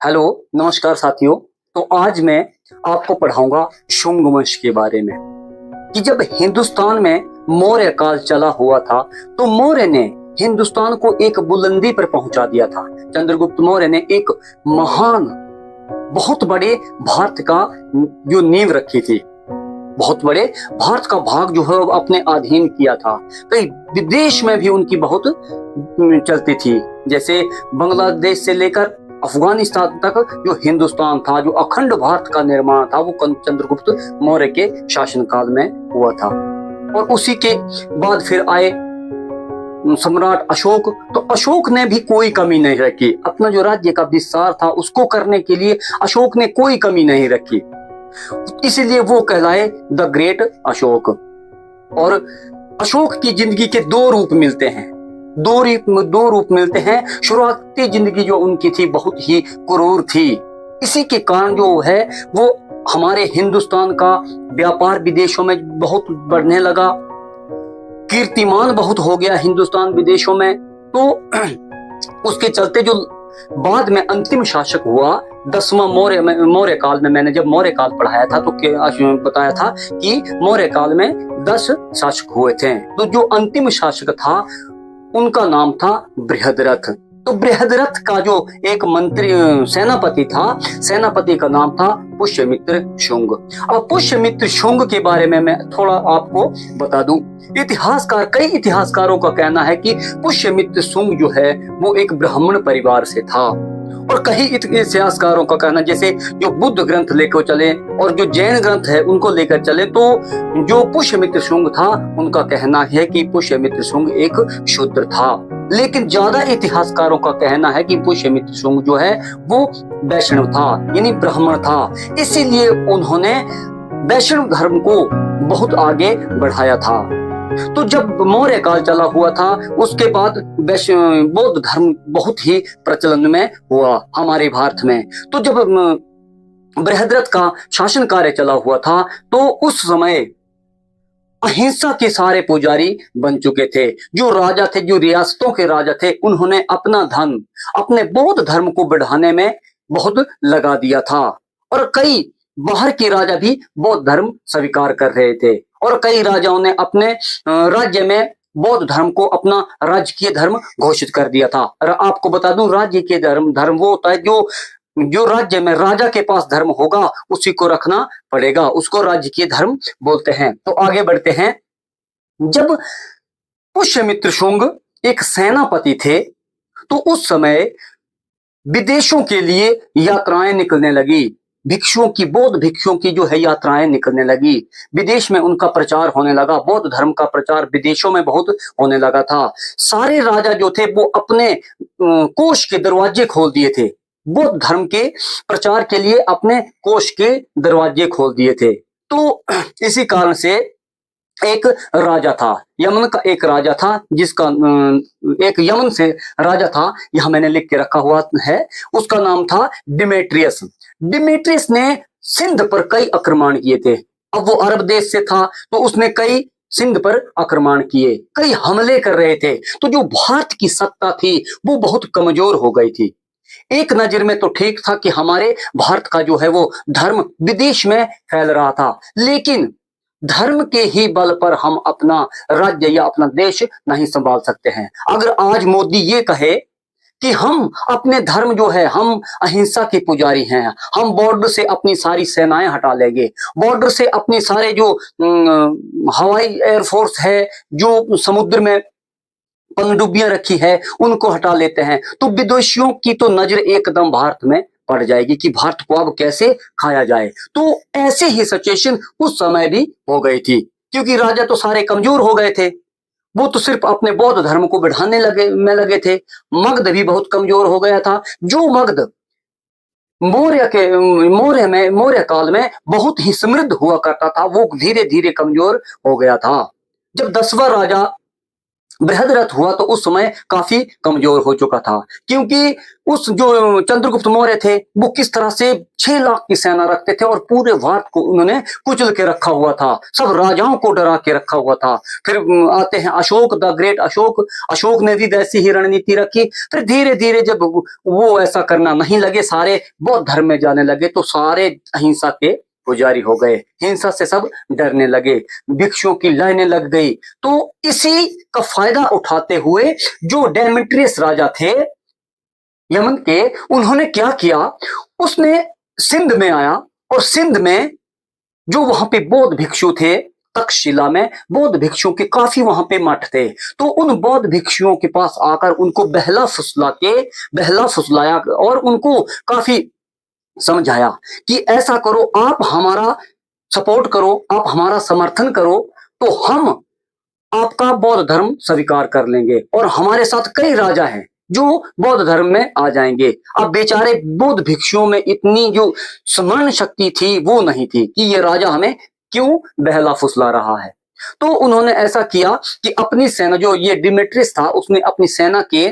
Hello, नमस्कार साथियों। तो आज मैं आपको पढ़ाऊंगा शुंग वंश के बारे में कि जब हिंदुस्तान में मौर्य काल चला हुआ था तो मौर्य ने हिंदुस्तान को एक बुलंदी पर पहुंचा दिया था। चंद्रगुप्त मौर्य ने एक महान, बहुत बड़े भारत का जो नींव रखी थी, बहुत बड़े भारत का भाग जो है वो अपने अधीन किया था। कई विदेश में भी उनकी बहुत चलती थी, जैसे बांग्लादेश से लेकर अफगानिस्तान तक जो हिंदुस्तान था, जो अखंड भारत का निर्माण था, वो चंद्रगुप्त मौर्य के शासनकाल में हुआ था। और उसी के बाद फिर आए सम्राट अशोक। तो अशोक ने भी कोई कमी नहीं रखी, अपना जो राज्य का विस्तार था उसको करने के लिए अशोक ने कोई कमी नहीं रखी, इसलिए वो कहलाए द ग्रेट अशोक। और अशोक की जिंदगी के दो रूप मिलते हैं, दो रूप मिलते हैं। शुरुआती जिंदगी जो उनकी थी बहुत ही क्रूर थी, इसी के कारण जो है वो हमारे हिंदुस्तान का व्यापार विदेशों में बहुत बढ़ने लगा, कीर्तिमान बहुत हो गया हिंदुस्तान विदेशों में। तो उसके चलते जो बाद में अंतिम शासक हुआ 10वां मौर्य काल में, मैंने जब मौर्य काल पढ़ाया था तो बताया था कि मौर्य काल में 10 शासक हुए थे। तो जो अंतिम शासक था उनका नाम था बृहद्रथ। तो बृहद्रथ का जो एक मंत्री सेनापति था, सेनापति का नाम था पुष्यमित्र शुंग। अब पुष्यमित्र शुंग के बारे में मैं थोड़ा आपको बता दूं। कई इतिहासकारों का कहना है कि पुष्यमित्र शुंग जो है वो एक ब्राह्मण परिवार से था। और कई इतिहासकारों का कहना, जैसे जो बुद्ध ग्रंथ लेकर चले और जो जैन ग्रंथ है उनको लेकर चले, तो जो पुष्यमित्र शुंग था उनका कहना है कि पुष्यमित्र शुंग एक शूद्र था। लेकिन ज्यादा इतिहासकारों का कहना है कि पुष्यमित्र शुंग जो है वो वैष्णव था, यानी ब्राह्मण था। इसीलिए उन्होंने वैष्णव धर्म को बहुत आगे बढ़ाया था। तो जब मौर्य काल चला हुआ था उसके बाद बौद्ध धर्म बहुत ही प्रचलन में हुआ हमारे भारत में। तो जब बृहद्रथ का शासन कार्य चला हुआ था तो उस समय अहिंसा के सारे पुजारी बन चुके थे। जो राजा थे, जो रियासतों के राजा थे, उन्होंने अपना धन अपने बौद्ध धर्म को बढ़ाने में बहुत लगा दिया था। और कई बाहर के राजा भी बौद्ध धर्म स्वीकार कर रहे थे और कई राजाओं ने अपने राज्य में बौद्ध धर्म को अपना राजकीय धर्म घोषित कर दिया था। और आपको बता दूं, राज्य के धर्म वो होता है जो राज्य में राजा के पास धर्म होगा उसी को रखना पड़ेगा, उसको राजकीय धर्म बोलते हैं। तो आगे बढ़ते हैं। जब पुष्यमित्र शुंग एक सेनापति थे तो उस समय विदेशों के लिए यात्राएं निकलने लगी, बौद्ध भिक्षुओं की जो है यात्राएं निकलने लगी, विदेश में उनका प्रचार होने लगा, बौद्ध धर्म का प्रचार विदेशों में बहुत होने लगा था। सारे राजा जो थे वो अपने कोष के दरवाजे खोल दिए थे, बौद्ध धर्म के प्रचार के लिए अपने कोष के दरवाजे खोल दिए थे। तो इसी कारण से एक राजा था, यमन का एक राजा था, जिसका एक यमन से राजा था, यहां मैंने लिख के रखा हुआ है, उसका नाम था डिमेट्रियस। डिमेट्रियस ने सिंध पर कई आक्रमण किए थे। अब वो अरब देश से था तो उसने कई सिंध पर आक्रमण किए, कई हमले कर रहे थे। तो जो भारत की सत्ता थी वो बहुत कमजोर हो गई थी। एक नजर में तो ठीक था कि हमारे भारत का जो है वो धर्म विदेश में फैल रहा था, लेकिन धर्म के ही बल पर हम अपना राज्य या अपना देश नहीं संभाल सकते हैं। अगर आज मोदी ये कहे कि हम अपने धर्म जो है, हम अहिंसा के पुजारी हैं, हम बॉर्डर से अपनी सारी सेनाएं हटा लेंगे, बॉर्डर से अपनी सारे जो हवाई एयरफोर्स है, जो समुद्र में पनडुब्बियां रखी है, उनको हटा लेते हैं, तो विदेशियों की तो नजर एकदम भारत में पड़ जाएगी कि भारत को अब कैसे खाया जाए। तो ऐसे ही सिचुएशन उस समय भी हो गई थी, क्योंकि राजा तो सारे कमजोर हो गए थे, वो तो सिर्फ अपने बौद्ध धर्म को बढ़ाने लगे थे। मगध भी बहुत कमजोर हो गया था। जो मगध मौर्य काल में बहुत ही समृद्ध हुआ करता था, वो धीरे धीरे कमजोर हो गया था। जब 10वां राजा बृहद्रथ हुआ तो उस समय काफी कमजोर हो चुका था, क्योंकि उस जो चंद्रगुप्त मौर्य थे वो किस तरह से 6 लाख की सेना रखते थे और पूरे भारत को उन्होंने कुचल के रखा हुआ था, सब राजाओं को डरा के रखा हुआ था। फिर आते हैं अशोक, द ग्रेट अशोक। अशोक ने भी वैसी ही रणनीति रखी। फिर धीरे धीरे जब वो ऐसा करना नहीं लगे, सारे बौद्ध धर्म में जाने लगे, तो सारे अहिंसा के पुजारी हो गए, हिंसा से सब डरने लगे, भिक्षुओं की लाइनें लग गई। तो इसी का फायदा उठाते हुए जो डेमेट्रियस राजा थे यमन के, उन्होंने क्या किया, उसने सिंध में आया और सिंध में जो वहां पे बौद्ध भिक्षु थे, तक्षशिला में बौद्ध भिक्षुओं के काफी वहां पे मठ थे, तो उन बौद्ध भिक्षुओं के पास आकर उनको बहला फुसलाया और उनको काफी समझाया कि ऐसा करो, आप हमारा सपोर्ट करो, आप हमारा समर्थन करो, तो हम आपका बौद्ध धर्म स्वीकार कर लेंगे और हमारे साथ कई राजा हैं जो बौद्ध धर्म में आ जाएंगे। अब बेचारे बौद्ध भिक्षुओं में इतनी जो स्मरण शक्ति थी वो नहीं थी कि ये राजा हमें क्यों बहला फुसला रहा है। तो उन्होंने ऐसा किया कि अपनी सेना, जो ये डिमेट्रियस था, उसने अपनी सेना के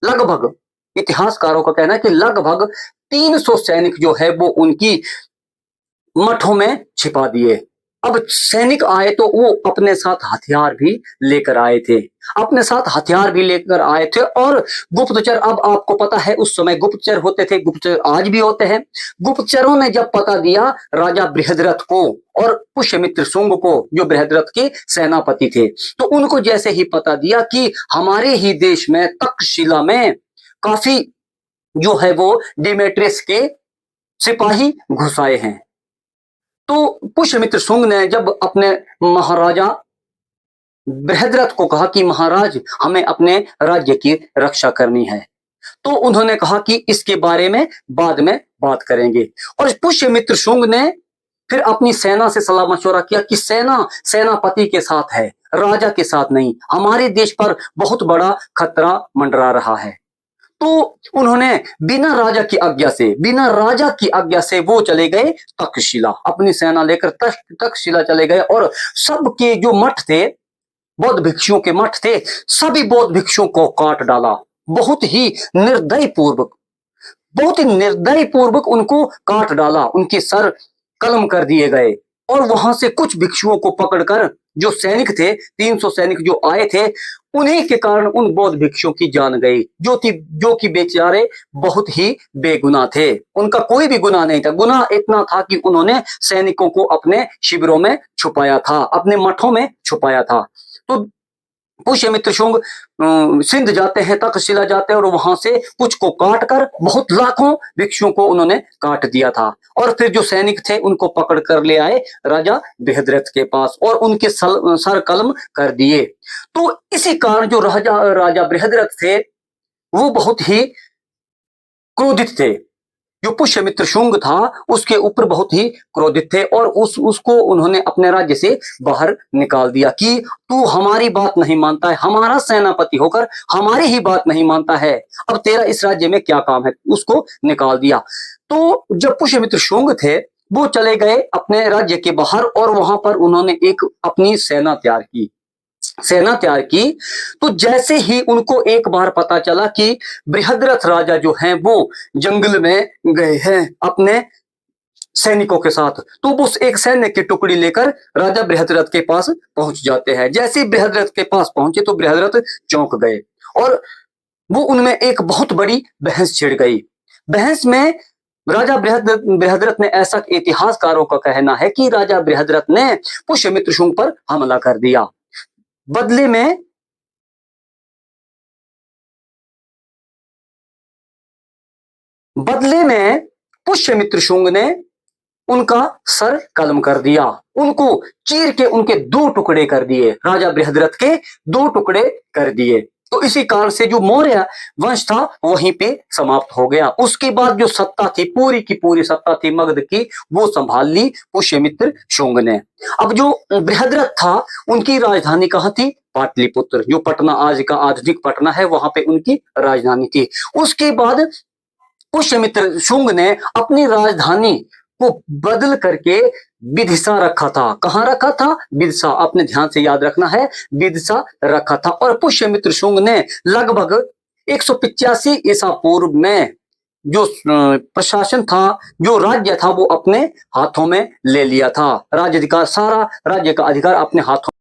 लगभग, इतिहासकारों का कहना है कि लगभग 300 सैनिक जो है वो उनकी मठों में छिपा दिए। अब सैनिक आए तो वो अपने साथ हथियार भी लेकर आए थे, और गुप्तचर, अब आपको पता है उस समय गुप्तचर होते थे, गुप्तचर आज भी होते हैं। गुप्तचरों ने जब पता दिया राजा बृहद्रथ को और पुष्यमित्र शुंग को, जो बृहद्रथ के सेनापति थे, तो उनको जैसे ही पता दिया कि हमारे ही देश में तक्षशिला में काफी जो है वो डिमेट्रियस के सिपाही घुस आए हैं, तो पुष्यमित्र शुंग ने जब अपने महाराजा बृहद्रथ को कहा कि महाराज, हमें अपने राज्य की रक्षा करनी है, तो उन्होंने कहा कि इसके बारे में बाद में बात करेंगे। और पुष्यमित्र शुंग ने फिर अपनी सेना से सलाह मशवरा किया कि सेना सेनापति के साथ है, राजा के साथ नहीं, हमारे देश पर बहुत बड़ा खतरा मंडरा रहा है। तो उन्होंने बिना राजा की आज्ञा से वो चले गए तक्षशिला, अपनी सेना लेकर तक्षशिला चले गए और सबके जो मठ थे, बौद्ध भिक्षुओं के मठ थे, सभी बौद्ध भिक्षुओं को काट डाला, बहुत ही निर्दयी पूर्वक उनको काट डाला, उनके सर कलम कर दिए गए। और वहां से कुछ भिक्षुओं को पकड़कर, जो सैनिक थे, 300 सैनिक जो आए थे, उन्हीं के कारण उन बौद्ध भिक्षुओं की जान गई, जो कि बेचारे बहुत ही बेगुनाह थे, उनका कोई भी गुनाह नहीं था। गुनाह इतना था कि उन्होंने सैनिकों को अपने शिविरों में छुपाया था, अपने मठों में छुपाया था। तो पुष्यमित्र शुंग सिंध जाते हैं, तक्षशिला जाते हैं और वहां से कुछ को काट कर बहुत लाखों भिक्षुओं को उन्होंने काट दिया था। और फिर जो सैनिक थे उनको पकड़ कर ले आए राजा बृहद्रथ के पास और उनके सर कलम कर दिए। तो इसी कारण जो राजा बृहद्रथ थे वो बहुत ही क्रोधित थे, जो पुष्यमित्र शुंग था उसके ऊपर बहुत ही क्रोधित थे और उसको उन्होंने अपने राज्य से बाहर निकाल दिया कि तू हमारी बात नहीं मानता है, हमारा सेनापति होकर हमारी ही बात नहीं मानता है, अब तेरा इस राज्य में क्या काम है, उसको निकाल दिया। तो जब पुष्यमित्र शुंग थे वो चले गए अपने राज्य के बाहर और वहां पर उन्होंने एक अपनी सेना तैयार की। तो जैसे ही उनको एक बार पता चला कि बृहद्रथ राजा जो हैं वो जंगल में गए हैं अपने सैनिकों के साथ, तो वो एक सैन्य की टुकड़ी लेकर राजा बृहद्रथ के पास पहुंच जाते हैं। जैसे ही बृहद्रथ के पास पहुंचे तो बृहद्रथ चौंक गए और वो उनमें एक बहुत बड़ी बहस छिड़ गई। बहस में राजा बृहद्रथ ने, ऐसा इतिहासकारों का कहना है कि राजा बृहद्रथ ने पुष्यमित्र शुंग पर हमला कर दिया। बदले में पुष्यमित्र शुंग ने उनका सर कलम कर दिया, उनको चीर के उनके 2 टुकड़े कर दिए, राजा बृहद्रथ के 2 टुकड़े कर दिए। तो इसी कारण से जो मौर्य वंश था वहीं पे समाप्त हो गया। उसके बाद जो सत्ता थी, पूरी की पूरी सत्ता थी मगध की, वो संभाल ली पुष्यमित्र शुंग ने। अब जो बृहद्रथ था उनकी राजधानी कहाँ थी? पाटलिपुत्र, जो पटना आज का आधुनिक पटना है, वहां पे उनकी राजधानी थी। उसके बाद पुष्यमित्र शुंग ने अपनी राजधानी को बदल करके विदिशा रखा था। कहाँ रखा था? विदिशा। आपने ध्यान से याद रखना है, विदिशा रखा था। और पुष्यमित्र शुंग ने लगभग 185 ईसा पूर्व में जो प्रशासन था, जो राज्य था, वो अपने हाथों में ले लिया था। राज्य अधिकार, सारा राज्य का अधिकार अपने हाथों,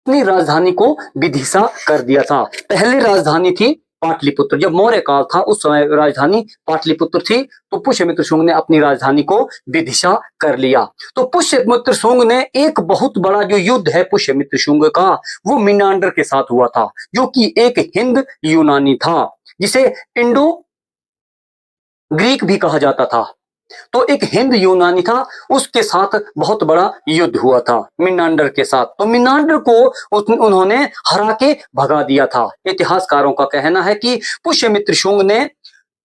अपनी राजधानी को विदिशा कर दिया था। पहली राजधानी थी पाटलिपुत्र। जब मौर्य काल था उस समय राजधानी पाटलिपुत्र थी, तो पुष्यमित्र शुंग ने अपनी राजधानी को विदिशा कर लिया। तो पुष्यमित्र शुंग ने एक बहुत बड़ा जो युद्ध है पुष्यमित्र शुंग का, वो मीनांडर के साथ हुआ था, जो कि एक हिंद यूनानी था, जिसे इंडो ग्रीक भी कहा जाता था। तो एक हिंद यूनानी था, उसके साथ बहुत बड़ा युद्ध हुआ था मिनांडर के साथ। तो मिनांडर को उन्होंने हरा के भगा दिया था। इतिहासकारों का कहना है कि पुष्यमित्र शुंग ने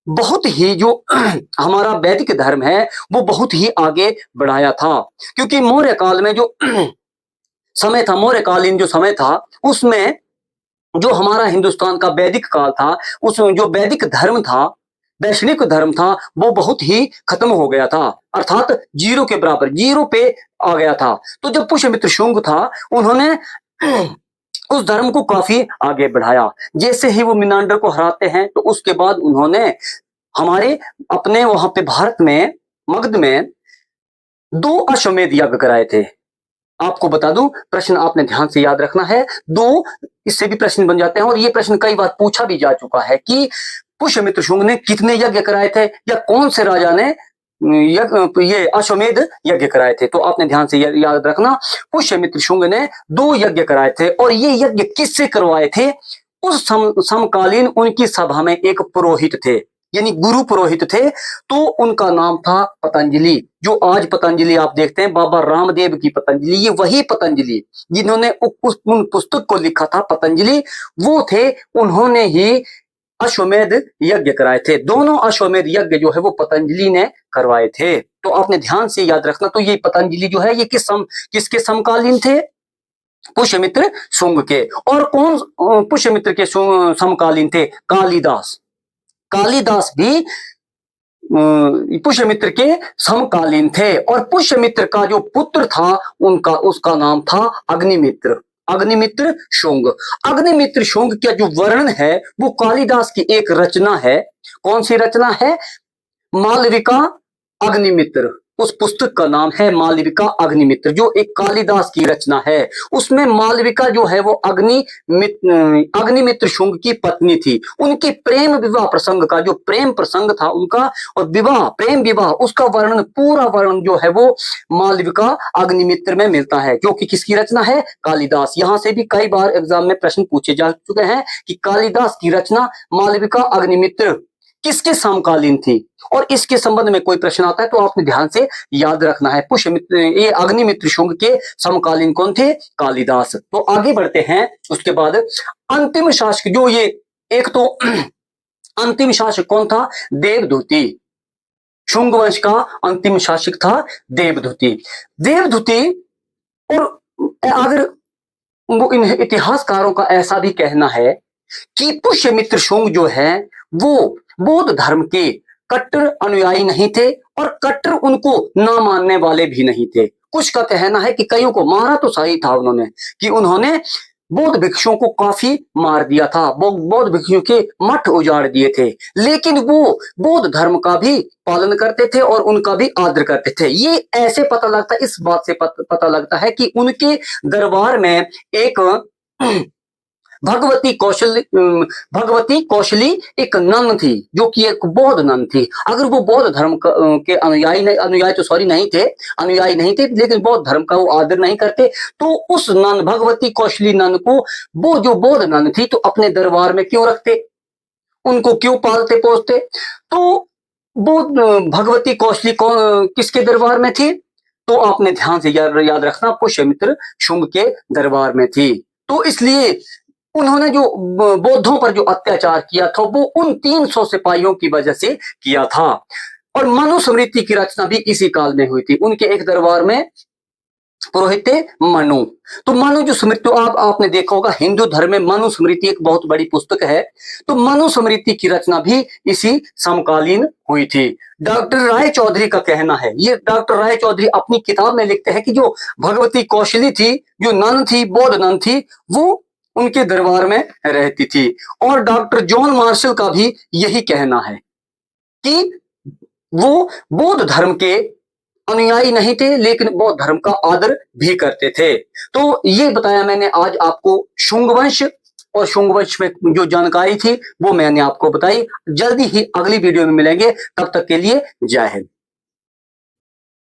बहुत ही जो हमारा वैदिक धर्म है वो बहुत ही आगे बढ़ाया था, क्योंकि मौर्य काल में जो समय था, मौर्यकालीन जो समय था, उसमें जो हमारा हिंदुस्तान का वैदिक काल था, उसमें जो वैदिक धर्म था, वैष्णविक धर्म था, वो बहुत ही खत्म हो गया था, अर्थात जीरो के बराबर, जीरो पे आ गया था। तो जब पुष्यमित्र शुंग था, उन्होंने उस धर्म को काफी आगे बढ़ाया। जैसे ही वो मिनांडर को हराते हैं, तो उसके बाद उन्होंने हमारे अपने वहां पे भारत में मगध में 2 अश्वमेध यज्ञ कराए थे। आपको बता दूं, प्रश्न आपने ध्यान से याद रखना है, 2 इससे भी प्रश्न बन जाते हैं, और ये प्रश्न कई बार पूछा भी जा चुका है कि पुष्यमित्र शुंग ने कितने यज्ञ कराए थे, या कौन से राजा ने ये अश्वमेध यज्ञ कराए थे। तो आपने ध्यान से याद रखना, पुष्यमित्र शुंग ने 2 यज्ञ कराए थे, और ये यज्ञ किससे करवाए थे? उस समकालीन उनकी सभा में एक पुरोहित थे, यानी गुरु पुरोहित थे, तो उनका नाम था पतंजलि। जो आज पतंजलि आप देखते हैं, बाबा रामदेव की पतंजलि, ये वही पतंजलि जिन्होंने उन पुस्तक को लिखा था, पतंजलि, वो थे। उन्होंने ही अश्वमेध यज्ञ कराए थे। दोनों अश्वमेध यज्ञ जो है वो पतंजलि ने करवाए थे। तो आपने ध्यान से याद रखना। तो ये पतंजलि जो है ये किसके समकालीन थे? पुष्यमित्र शुंग के। और कौन पुष्यमित्र के समकालीन थे? कालिदास। कालिदास भी पुष्यमित्र के समकालीन थे। और पुष्यमित्र का जो पुत्र था, उसका नाम था अग्निमित्र। अग्निमित्र शुंग। अग्निमित्र शुंग का जो वर्णन है वो कालिदास की एक रचना है। कौन सी रचना है? मालविका अग्निमित्र। उस पुस्तक का नाम है मालविका अग्निमित्र, जो एक कालिदास की रचना है। उसमें मालविका जो है वो अग्निमित्र शुंग की पत्नी थी। उनके प्रेम विवाह प्रसंग का, जो प्रेम प्रसंग था उनका, और विवाह, प्रेम विवाह, उसका वर्णन, पूरा वर्णन जो है वो मालविका अग्निमित्र में मिलता है, जो कि किसकी रचना है? कालिदास। यहां से भी कई बार एग्जाम में प्रश्न पूछे जा चुके हैं कि कालिदास की रचना मालविका अग्निमित्र किसके समकालीन थी, और इसके संबंध में कोई प्रश्न आता है तो आपने ध्यान से याद रखना है। पुष्यमित्र, ये अग्निमित्र शुंग के समकालीन कौन थे? कालिदास। तो आगे बढ़ते हैं। उसके बाद अंतिम शासक, जो ये एक तो अंतिम शासक कौन था? देवधूति। शुंग वंश का अंतिम शासक था देवधूति। देवधूति, और अगर वो इन इतिहासकारों का ऐसा भी कहना है कि पुष्यमित्र शुंग जो है वो बौद्ध धर्म के कट्टर अनुयायी नहीं थे, और कट्टर उनको ना मानने वाले भी नहीं थे। कुछ का कहना है कि कईयों को मारा तो सही था उन्होंने, कि उन्होंने बौद्ध भिक्षुओं को काफी मार दिया था, बौद्ध भिक्षुओं के मठ उजाड़ दिए थे, लेकिन वो बौद्ध धर्म का भी पालन करते थे और उनका भी आदर करते थे। ये ऐसे पता लगता है, इस बात से पता लगता है कि उनके दरबार में एक भगवती कौशली एक नन थी, जो कि एक बौद्ध नन थी। अगर वो बौद्ध धर्म के अनुयायी नहीं थे, लेकिन बौद्ध धर्म का वो आदर नहीं करते, तो उस नन, भगवती कौशली नन को, वो जो बौद्ध नन थी, तो अपने दरबार में क्यों रखते, उनको क्यों पालते पोसते? तो वो भगवती कौशली किसके दरबार में थी? तो आपने ध्यान से याद रखना, पुष्यमित्र शुंग के दरबार में थी। तो इसलिए उन्होंने जो बौद्धों पर जो अत्याचार किया था वो उन 300 सिपाहियों की वजह से किया था। और मनुस्मृति की रचना भी इसी काल में हुई थी। उनके एक दरबार में पुरोहिते मनु। तो मनु जो स्मृति आपने देखा होगा, हिंदू धर्म में मनु स्मृति एक बहुत बड़ी पुस्तक है। तो मनु स्मृति की रचना भी इसी समकालीन हुई थी। डॉक्टर राय चौधरी का कहना है, ये डॉक्टर राय चौधरी अपनी किताब में लिखते हैं कि जो भगवती कौशली थी, जो नन थी, बौद्ध नन थी, वो उनके दरबार में रहती थी। और डॉक्टर जॉन मार्शल का भी यही कहना है कि वो बौद्ध धर्म के अनुयायी नहीं थे, लेकिन बौद्ध धर्म का आदर भी करते थे। तो ये बताया मैंने आज आपको शुंग वंश, और शुंग वंश में जो जानकारी थी वो मैंने आपको बताई। जल्दी ही अगली वीडियो में मिलेंगे, तब तक के लिए जय हिंद।